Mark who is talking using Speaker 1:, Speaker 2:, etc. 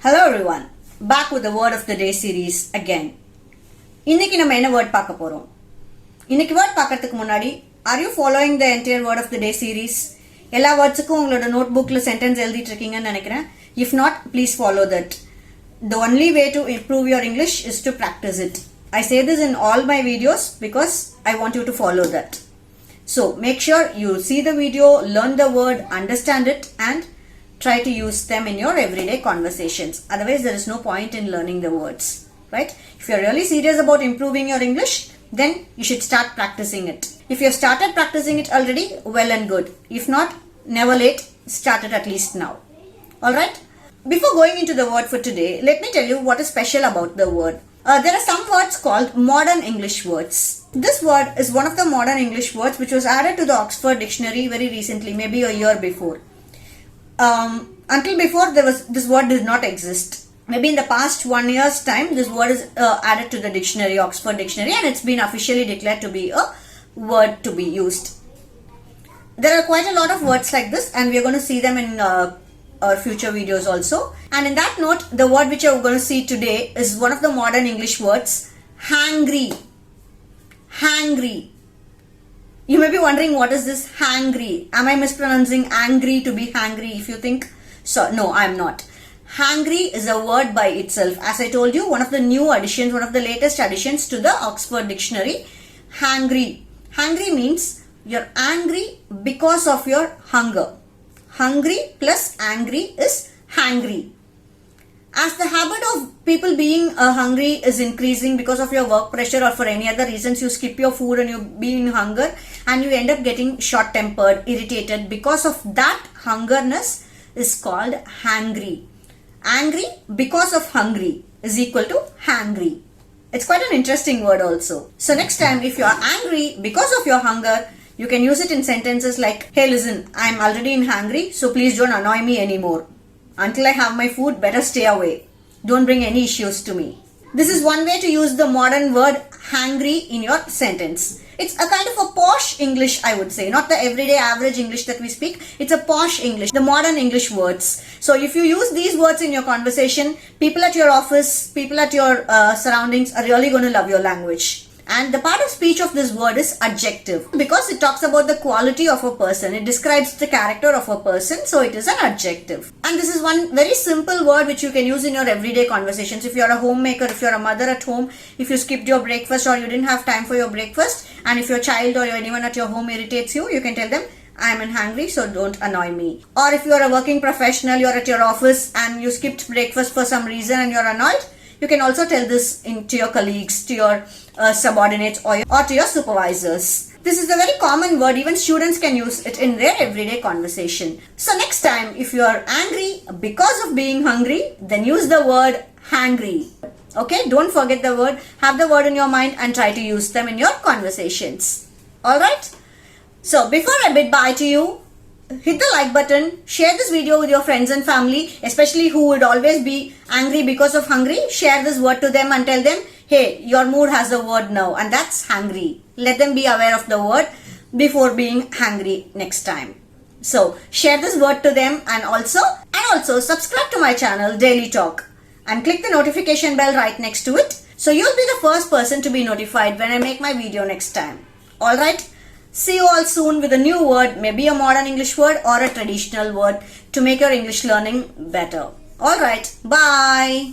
Speaker 1: Hello everyone, back with the word of the day series again. இன்னைக்கு நம்ம என்ன word பார்க்க போறோம்? இன்னைக்கு word பார்க்கிறதுக்கு முன்னாடி are you following the entire word of the day series? எல்லா wordsக்கும் உங்களோட notebookல sentence எழுதிட்டு இருக்கீங்கன்னு நினைக்கிறேன். If not, please follow that. The only way to improve your English is to practice it. I say this in all my videos because I want you to follow that. So make sure you see the video, learn the word, understand it and try to use them in your everyday conversations. Otherwise, there is no point in learning the words, right? If you're really serious about improving your English, then you should start practicing it. If you have started practicing it already, well and good. If not, never late, start it at least now. Alright? Before going into the word for today, let me tell you what is special about the word. There are some words called modern English words. This word is one of the modern English words which was added to the Oxford Dictionary very recently, maybe a year before. Until before this word did not exist. Maybe in the past 1 year's time this word is added to the dictionary, Oxford Dictionary, and it's been officially declared to be a word to be used. There are quite a lot of words like this and we are going to see them in our future videos also. And in that note, the word which you're going to see today is one of the modern English words, hangry. Hangry. You may be wondering, what is this hangry? Am I mispronouncing angry to be hangry if you think? So, no, I'm not. Hangry is a word by itself. As I told you, one of the new additions, one of the latest additions to the Oxford Dictionary. Hangry. Hangry means you're angry because of your hunger. Hungry plus angry is hangry. As the habit of people being hungry is increasing because of your work pressure or for any other reasons, you skip your food and you be in hunger and you end up getting short-tempered, irritated. Because of that, hungerness is called hangry. Angry because of hungry is equal to hangry. It's quite an interesting word also. So next time, if you are angry because of your hunger, you can use it in sentences like, hey listen, I'm already in hungry, so please don't annoy me anymore. Until I have my food, better stay away. Don't bring any issues to me. This is one way to use the modern word hangry in your sentence. It's a kind of a posh English, I would say. Not the everyday average English that we speak. It's a posh English, the modern English words. So if you use these words in your conversation, people at your office, people at your surroundings are really going to love your language. And the part of speech of this word is adjective because it talks about the quality of a person. It describes the character of a person, so it is an adjective. And this is one very simple word which you can use in your everyday conversations. If you're a homemaker, if you're a mother at home, if you skipped your breakfast or you didn't have time for your breakfast, and if your child or anyone at your home irritates you, you can tell them, I'm hungry, so don't annoy me. Or if you're a working professional, you're at your office and you skipped breakfast for some reason and you're annoyed, you can also tell this to your colleagues, to your subordinates or to your supervisors. This is a very common word. Even students can use it in their everyday conversation. So next time, if you are angry because of being hungry, then use the word hangry. Okay, don't forget the word. Have the word in your mind and try to use them in your conversations. Alright? So before I bid bye to you, hit the like button, share this video with your friends and family, especially who would always be angry because of hungry. Share this word to them and tell them, hey, your mood has a word now and that's hungry. Let them be aware of the word before being hungry next time. So share this word to them and also subscribe to my channel Daily Talk and click the notification bell right next to it. So you'll be the first person to be notified when I make my video next time. Alright? See you all soon with a new word, maybe a modern English word or a traditional word to make your English learning better. Alright, bye.